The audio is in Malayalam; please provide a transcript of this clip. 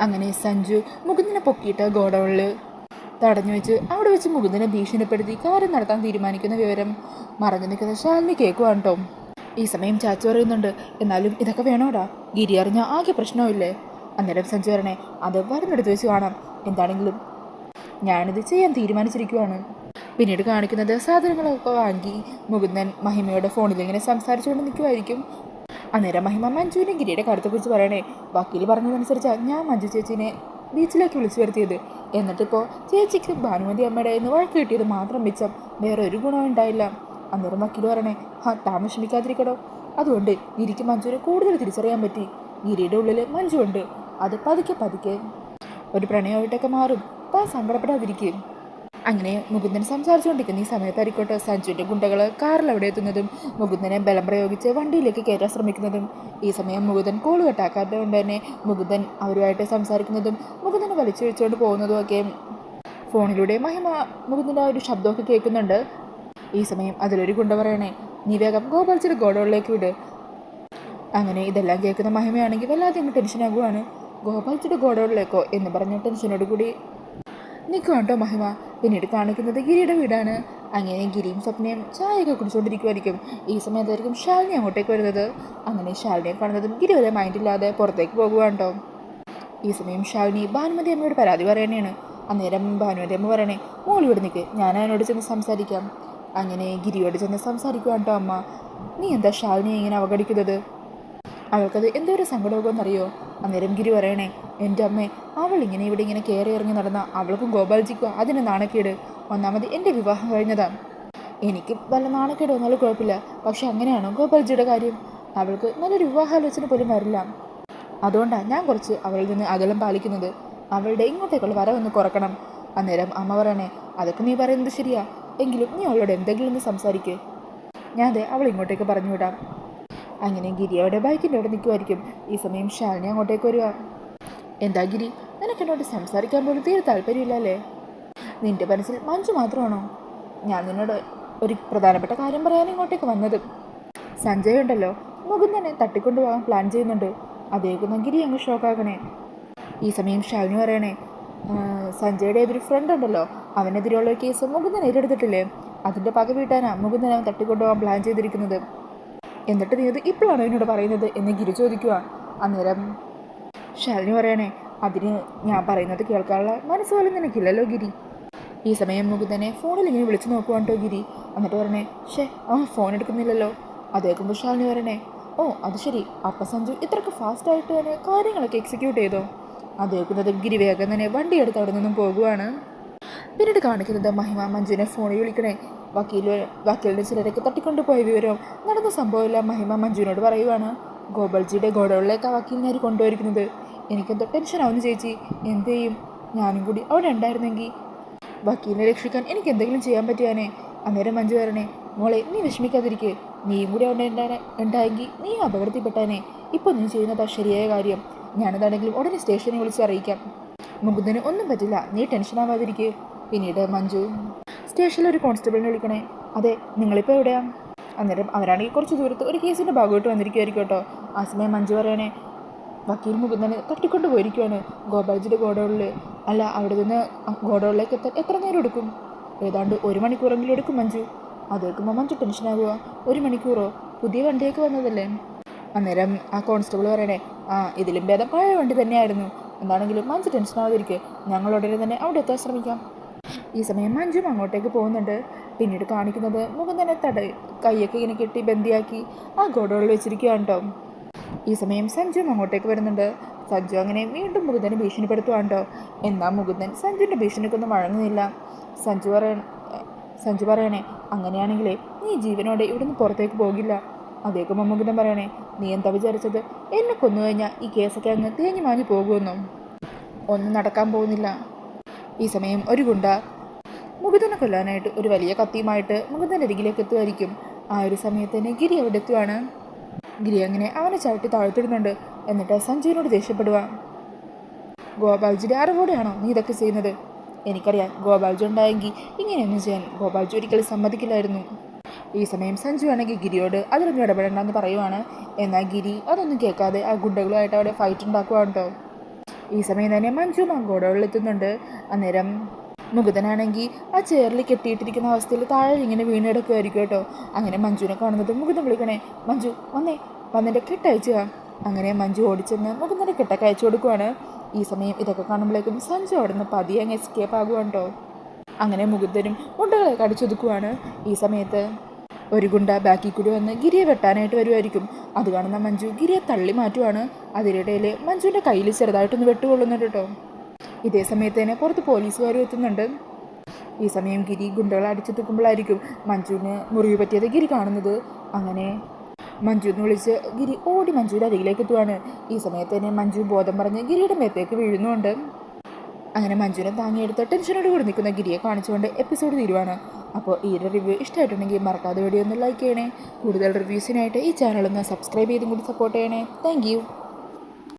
അങ്ങനെ സഞ്ജു മുകുന്ദനെ പൊക്കിയിട്ട് ഗോഡൗണിൽ തടഞ്ഞു വെച്ച് അവിടെ വെച്ച് മുകുന്ദനെ ഭീഷണിപ്പെടുത്തി കാര്യം നടത്താൻ തീരുമാനിക്കുന്ന വിവരം മറഞ്ഞു നിൽക്കുന്ന ശാലിനി കേൾക്കുവാണ് കേട്ടോ. ഈ സമയം ചാച്ചു പറയുന്നുണ്ട്, എന്നാലും ഇതൊക്കെ വേണോടാ, ഗിരി അറിഞ്ഞ ആകെ പ്രശ്നമില്ലേ? അന്നേരം സഞ്ജു പറഞ്ഞേ, അത് വരുന്നെടുത്ത് വെച്ച് കാണാം, എന്താണെങ്കിലും ഞാനിത് ചെയ്യാൻ തീരുമാനിച്ചിരിക്കുവാണ്. പിന്നീട് കാണിക്കുന്നത് സാധനങ്ങളൊക്കെ വാങ്ങി മുകുന്ദൻ മഹിമയുടെ ഫോണിൽ ഇങ്ങനെ സംസാരിച്ചുകൊണ്ട് നിൽക്കുമായിരിക്കും. അന്നേരം മഹിമ മഞ്ജുവിനെ ഗിരിയുടെ കാര്യത്തെക്കുറിച്ച് പറയണേ, വക്കീൽ പറഞ്ഞതനുസരിച്ചാണ് ഞാൻ മഞ്ജു ചേച്ചീനെ ബീച്ചിലേക്ക് വിളിച്ചു വരുത്തിയത്. എന്നിട്ടിപ്പോൾ ചേച്ചിക്ക് ഭാനുമതി അമ്മയുടെ എന്ന് വഴക്ക് കിട്ടിയത് മാത്രം മിച്ചം, വേറെ ഒരു ഗുണവും ഉണ്ടായില്ല. അന്നേരം വക്കീൽ പറയണേ, താൻ വിഷമിക്കാതിരിക്കടോ, അതുകൊണ്ട് ഗിരിക്ക് മഞ്ജുവിനെ കൂടുതൽ തിരിച്ചറിയാൻ പറ്റി. ഗിരിയുടെ ഉള്ളിൽ മഞ്ജു ഉണ്ട്, അത് പതുക്കെ പതുക്കെ ഒരു പ്രണയമായിട്ടൊക്കെ മാറും, താൻ സങ്കടപ്പെടാതിരിക്കും. അങ്ങനെ മുകുന്ദൻ സംസാരിച്ചുകൊണ്ടിരിക്കുന്ന ഈ സമയത്തായിരിക്കോട്ടെ സഞ്ജുവിൻ്റെ ഗുണ്ടകൾ കാറിൽ അവിടെ എത്തുന്നതും മുകുന്ദനെ ബലം പ്രയോഗിച്ച് വണ്ടിയിലേക്ക് കയറ്റാൻ ശ്രമിക്കുന്നതും. ഈ സമയം മുകുന്ദൻ കോൾ കട്ടാക്കാത്തത് കൊണ്ട് തന്നെ മുകുന്ദൻ അവരുമായിട്ട് സംസാരിക്കുന്നതും മുകുന്ദനെ വലിച്ചു വെച്ചുകൊണ്ട് പോകുന്നതും ഒക്കെ ഫോണിലൂടെ മഹിമ മുകുന്ദൻ്റെ ആ ഒരു ശബ്ദമൊക്കെ കേൾക്കുന്നുണ്ട്. ഈ സമയം അതിലൊരു ഗുണ്ട പറയണേ, നീ വേഗം ഗോപാൽച്ചിയുടെ ഗോഡൗണിലേക്ക് വിട്. അങ്ങനെ ഇതെല്ലാം കേൾക്കുന്ന മഹിമയാണെങ്കിൽ വല്ലാതെ അങ്ങ് ടെൻഷനാകുവാണ്. ഗോപാൽച്ചിയുടെ ഗോഡൗണിലേക്കോ എന്ന് പറഞ്ഞ ടെൻഷനോട് കൂടി നിൽക്കുവാണ് കേട്ടോ മഹിമ. പിന്നീട് കാണിക്കുന്നത് ഗിരിയുടെ വീടാണ്. അങ്ങനെ ഗിരിയും സ്വപ്നയും ചായയൊക്കെ കുടിച്ചുകൊണ്ടിരിക്കുമായിരിക്കും. ഈ സമയത്തായിരിക്കും ശാലിനി അങ്ങോട്ടേക്ക് വരുന്നത്. അങ്ങനെ ശാലിനിയെ കാണുന്നതും ഗിരി വരെ മൈൻഡില്ലാതെ പുറത്തേക്ക് പോകുവാണ് കേട്ടോ. ഈ സമയം ശാലിനി ഭാനുമതി അമ്മയോട് പരാതി പറയണേണ്. അന്നേരം ഭാനുമതി അമ്മ പറയണേ, മോളിവിടെ നിൽക്ക്, ഞാൻ അതിനോട് ചെന്ന് സംസാരിക്കാം. അങ്ങനെ ഗിരിയോട് ചെന്ന് സംസാരിക്കുവാണ് കേട്ടോ അമ്മ. നീ എന്താ ശാലിനിയെ ഇങ്ങനെ അവഗണിക്കുന്നത്? അവൾക്കത് എന്തോ ഒരു സങ്കടമൊക്കെയെന്നറിയോ? അന്നേരം ഗിരി പറയണേ, എൻ്റെ അമ്മേ, അവൾ ഇവിടെ ഇങ്ങനെ കയറി ഇറങ്ങി നടന്ന അവൾക്കും ഗോപാൽജിക്കും അതിന് നാണക്കേട്. ഒന്നാമത് എൻ്റെ വിവാഹം കഴിഞ്ഞതാണ്, എനിക്ക് വല്ല നാണക്കേട് വന്നാലും കുഴപ്പമില്ല. പക്ഷെ അങ്ങനെയാണോ ഗോപാൽജിയുടെ കാര്യം? അവൾക്ക് നല്ലൊരു വിവാഹാലോചന പോലും വരില്ല. അതുകൊണ്ടാണ് ഞാൻ കുറച്ച് അവളിൽ നിന്ന് അകലം പാലിക്കുന്നത്. അവളുടെ ഇങ്ങോട്ടേക്കുള്ള വരവൊന്ന് കുറക്കണം. അന്നേരം അമ്മ പറയണേ, അതൊക്കെ നീ പറയുന്നത് ശരിയാ, എങ്കിലും നീ അവളോട് എന്തെങ്കിലും ഒന്ന് സംസാരിക്ക്, ഞാൻ അതെ അവൾ ഇങ്ങോട്ടേക്ക് പറഞ്ഞു വിടാം. അങ്ങനെ ഗിരി അവിടെ ബൈക്കിൻ്റെ അവിടെ നിൽക്കുമായിരിക്കും. ഈ സമയം ശാലിനി അങ്ങോട്ടേക്ക് വരിക. എന്താ ഗിരി, നിനക്ക് എന്നോട് സംസാരിക്കാൻ പോലും തീരെ താല്പര്യമില്ലല്ലേ? നിൻ്റെ മനസ്സിൽ മഞ്ജു മാത്രമാണോ? ഞാൻ നിന്നോട് ഒരു പ്രധാനപ്പെട്ട കാര്യം പറയാൻ ഇങ്ങോട്ടേക്ക് വന്നത്. സഞ്ജയ് ഉണ്ടല്ലോ, മുകുന്ദനെ തട്ടിക്കൊണ്ടുപോകാൻ പ്ലാൻ ചെയ്യുന്നുണ്ട്. അതേക്കുന്ന ഗിരി അങ്ങ് ഷോക്കാക്കണേ. ഈ സമയം ശാലിനി പറയണേ, സഞ്ജയുടെ ഏതൊരു ഫ്രണ്ട് ഉണ്ടല്ലോ, അവനെതിരെയുള്ള കേസ് മുകുന്ദൻ ഏറ്റെടുത്തിട്ടില്ലേ? അതിൻ്റെ പക വീട്ടാനാണ് മുകുന്ദൻ അവൻ തട്ടിക്കൊണ്ടുപോകാൻ പ്ലാൻ ചെയ്തിരിക്കുന്നത്. എന്നിട്ട് നീ ഇത് ഇപ്പോഴാണ് എന്നോട് പറയുന്നത് എന്ന് ഗിരി ചോദിക്കുക. അന്നേരം ശാലിനി പറയണേ, അതിന് ഞാൻ പറയുന്നത് കേൾക്കാനുള്ള മനസ്സ് പോലും നിനക്കില്ലല്ലോ ഗിരി. ഈ സമയം മുകുന്ദനെ ഫോണിൽ ഇങ്ങനെ വിളിച്ചു നോക്കുവാണ് കേട്ടോ ഗിരി. എന്നിട്ട് പറയണേ, ഫോൺ എടുക്കുന്നില്ലല്ലോ. അതേക്കുമ്പോൾ ശാലിനി പറയണേ, ഓ അത് ശരി, അപ്പം സഞ്ജു ഇത്രയ്ക്ക് ഫാസ്റ്റായിട്ട് തന്നെ കാര്യങ്ങളൊക്കെ എക്സിക്യൂട്ട് ചെയ്തോ? അതേക്കുന്നത് ഗിരി വേഗം തന്നെ വണ്ടി എടുത്ത് അവിടെ നിന്നും പോകുവാണ്. പിന്നീട് കാണിക്കുന്നത് മഹിമ മഞ്ജുവിനെ ഫോണിൽ വിളിക്കണേ. വക്കീലിൻ്റെ ചിലരൊക്കെ തട്ടിക്കൊണ്ടുപോയ വിവരം നടന്ന സംഭവമെല്ലാം മഹിമ മഞ്ജുവിനോട് പറയുവാണ്. ഗോപാൽജിയുടെ ഗോഡൗണിലേക്ക് വക്കീലിനാര് കൊണ്ടുപോയിരിക്കുന്നത്. എനിക്കെന്തോ ടെൻഷനാവുന്നു ചേച്ചി, എന്ത് ചെയ്യും? ഞാനും കൂടി അവിടെ ഉണ്ടായിരുന്നെങ്കിൽ വക്കീലിനെ രക്ഷിക്കാൻ എനിക്ക് എന്തെങ്കിലും ചെയ്യാൻ പറ്റിയാനേ. അന്നേരം മഞ്ജു വരണേ, മോളെ നീ വിഷമിക്കാതിരിക്കുക, നീയും കൂടി അവിടെ ഉണ്ടായെങ്കിൽ നീയും അപകടത്തിൽപ്പെട്ടാനേ. ഇപ്പോൾ നീ ചെയ്യുന്നതാ ശരിയായ കാര്യം. ഞാനതാണെങ്കിലും ഉടനെ സ്റ്റേഷനിൽ വിളിച്ച് അറിയിക്കാം. മുകുന്ദന് ഒന്നും പറ്റില്ല, നീ ടെൻഷനാവാതിരിക്കുക. പിന്നീട് മഞ്ജു സ്റ്റേഷനിൽ ഒരു കോൺസ്റ്റബിളിനെ വിളിക്കണേ. അതെ, നിങ്ങളിപ്പോൾ എവിടെയാണ്? അന്നേരം അവരാണെങ്കിൽ കുറച്ച് ദൂരത്ത് ഒരു കേസിൻ്റെ ഭാഗമായിട്ട് വന്നിരിക്കുമായിരിക്കും കേട്ടോ. ആ സമയം മഞ്ജു പറയണേ, വക്കീൽ മുകുന്ദനെ തട്ടിക്കൊണ്ട് പോയിരിക്കുവാണ് ഗോപാൽജിയുടെ ഗോഡൗണിൽ. അല്ല, അവിടെ നിന്ന് ഗോഡൗണിലേക്ക് എത്താൻ എത്ര നേരം എടുക്കും? ഏതാണ്ട് 1 മണിക്കൂറെങ്കിലും എടുക്കും മഞ്ജു. അത് കേൾക്കുമ്പോൾ മഞ്ജു ടെൻഷനാകുക. 1 മണിക്കൂറോ? പുതിയ വണ്ടിയൊക്കെ വന്നതല്ലേ? അന്നേരം ആ കോൺസ്റ്റബിൾ പറയണേ, ഇതിലും ഭേദം പഴയ വണ്ടി തന്നെയായിരുന്നു. എന്താണെങ്കിലും മഞ്ജു ടെൻഷനാവാതിരിക്കുക, ഞങ്ങൾ ഉടനെ തന്നെ അവിടെ എത്താൻ ശ്രമിക്കാം. ഈ സമയം മഞ്ജും അങ്ങോട്ടേക്ക് പോകുന്നുണ്ട്. പിന്നീട് കാണിക്കുന്നത് മുകുന്ദനെ കൈയൊക്കെ ഇങ്ങനെ കെട്ടി ബന്ദിയാക്കി ആ ഗോഡൗണിൽ വെച്ചിരിക്കുകയാണ് കേട്ടോ. ഈ സമയം സഞ്ജുവും അങ്ങോട്ടേക്ക് വരുന്നുണ്ട്. സഞ്ജു അങ്ങനെ വീണ്ടും മുകുന്ദനെ ഭീഷണിപ്പെടുത്തുവാണ് കേട്ടോ. എന്നാൽ മുകുന്ദൻ സഞ്ജുവിൻ്റെ ഭീഷണിക്കൊന്നും വഴങ്ങുന്നില്ല. സഞ്ജു പറയണേ, അങ്ങനെയാണെങ്കിലേ നീ ജീവനോടെ ഇവിടുന്ന് പുറത്തേക്ക് പോകില്ല. അതേക്കുമ്പോൾ മുകുന്ദൻ പറയണേ, നീ എന്താ വിചാരിച്ചത്? എന്നെ കൊന്നു കഴിഞ്ഞാൽ ഈ കേസൊക്കെ അങ്ങ് തേഞ്ഞു മാഞ്ഞു പോകുമെന്നോ? ഒന്നും നടക്കാൻ പോകുന്നില്ല. ഈ സമയം ഒരു ഗുണ്ട മുകുന്ദനെ കൊല്ലാനായിട്ട് ഒരു വലിയ കത്തിയുമായിട്ട് മുകുന്ദൻ്റെ അരികിലേക്ക് എത്തുമായിരിക്കും. ആ ഒരു സമയത്ത് തന്നെ ഗിരി അവിടെ എത്തുവാണ്. ഗിരി അങ്ങനെ അവനെ ചവിട്ടി താഴ്ത്തിടുന്നുണ്ട്. എന്നിട്ട് സഞ്ജുവിനോട് ദേഷ്യപ്പെടുക. ഗോപാൽജിയുടെ അറിവോടെയാണോ നീ ഇതൊക്കെ ചെയ്യുന്നത്? എനിക്കറിയാം, ഗോപാൽജി ഉണ്ടായെങ്കിൽ ഇങ്ങനെയൊന്നും ചെയ്യാൻ ഗോപാൽജി ഒരിക്കലും സമ്മതിക്കില്ലായിരുന്നു. ഈ സമയം സഞ്ജു ആണെങ്കിൽ ഗിരിയോട് അതിലൊന്നും ഇടപെടണ്ടെന്ന് പറയുവാണ്. എന്നാൽ ഗിരി അതൊന്നും കേൾക്കാതെ ആ ഗുണ്ടകളുമായിട്ട് അവിടെ ഫൈറ്റ് ഉണ്ടാക്കുവാണ് കേട്ടോ. ഈ സമയം തന്നെ മഞ്ജു ഗോഡൗണിലെത്തുന്നുണ്ട്. അന്നേരം മുകുന്ദനാണെങ്കിൽ ആ ചെയറിൽ കെട്ടിയിട്ടിരിക്കുന്ന അവസ്ഥയിൽ താഴെ ഇങ്ങനെ വീണെടുക്കുമായിരിക്കും കേട്ടോ. അങ്ങനെ മഞ്ജുവിനെ കാണുന്നത് മുകുന്ദൻ വിളിക്കണേ, മഞ്ജു വന്നേ, വന്നിൻ്റെ കെട്ടയച്ചുക. അങ്ങനെ മഞ്ജു ഓടിച്ചെന്ന് മുകുന്ദൻ്റെ കെട്ടൊക്കെ അയച്ചു കൊടുക്കുവാണ്. ഈ സമയം ഇതൊക്കെ കാണുമ്പോഴേക്കും സഞ്ജു അവിടെ നിന്ന് പതിയെ അങ്ങ് എസ്കേപ്പ് ആകുവാണ് കേട്ടോ. അങ്ങനെ മുകുന്ദനും ഗുണ്ടകളെ കടിച്ചൊതുക്കുവാണ്. ഈ സമയത്ത് ഒരു ഗുണ്ട ബാക്കിൽ കൂടി വന്ന് ഗിരിയെ വെട്ടാനായിട്ട് വരുമായിരിക്കും. അത് കാണുന്ന മഞ്ജു ഗിരിയെ തള്ളി മാറ്റുവാണ്. അതിനിടയിൽ മഞ്ജുവിൻ്റെ കയ്യിൽ ചെറുതായിട്ടൊന്ന് വെട്ടുകൊള്ളുന്നുണ്ട് കേട്ടോ. ഇതേ സമയത്ത് തന്നെ പുറത്ത് പോലീസുകാരും എത്തുന്നുണ്ട്. ഈ സമയം ഗിരി ഗുണ്ടകളെ അടിച്ചു തൂക്കുമ്പോഴായിരിക്കും മഞ്ജുവിന് മുറിവ് പറ്റിയത് ഗിരി കാണുന്നത്. അങ്ങനെ മഞ്ജു എന്ന് വിളിച്ച് ഗിരി ഓടി മഞ്ജുവിൻ്റെ അരികിലേക്ക് എത്തുവാണ്. ഈ സമയത്ത് തന്നെ മഞ്ജു ബോധം പറഞ്ഞ് ഗിരിയുടെ മേത്തേക്ക് വീഴുന്നുണ്ട്. അങ്ങനെ മഞ്ജുവിനെ താങ്ങിയെടുത്ത് ടെൻഷനോട് കൂടി നിൽക്കുന്ന ഗിരിയെ കാണിച്ചുകൊണ്ട് എപ്പിസോഡ് തീരുവാണ്. അപ്പോൾ ഈ ഒരു റിവ്യൂ ഇഷ്ടമായിട്ടുണ്ടെങ്കിൽ മറക്കാതെ വീഡിയോ ഒന്ന് ലൈക്ക് ചെയ്യണേ. കൂടുതൽ റിവ്യൂസിനായിട്ട് ഈ ചാനലൊന്ന് സബ്സ്ക്രൈബ് ചെയ്തും കൂടി സപ്പോർട്ട് ചെയ്യണേ. താങ്ക്